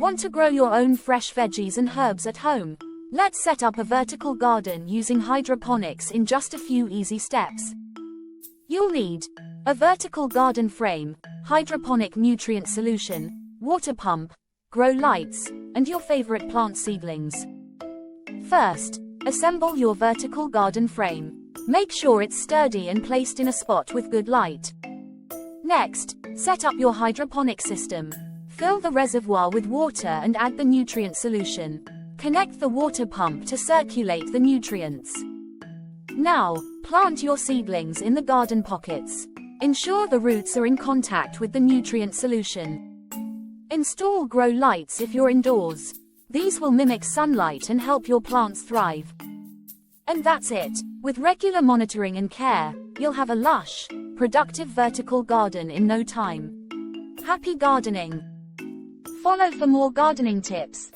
Want to grow your own fresh veggies and herbs at home? Let's set up a vertical garden using hydroponics in just a few easy steps. You'll need a vertical garden frame, hydroponic nutrient solution, water pump, grow lights, and your favorite plant seedlings. First, assemble your vertical garden frame. Make sure it's sturdy and placed in a spot with good light. Next, set up your hydroponic system. Fill the reservoir with water and add the nutrient solution. Connect the water pump to circulate the nutrients. Now, plant your seedlings in the garden pockets. Ensure the roots are in contact with the nutrient solution. Install grow lights if you're indoors. These will mimic sunlight and help your plants thrive. And that's it. With regular monitoring and care, you'll have a lush, productive vertical garden in no time. Happy gardening! Follow for more gardening tips.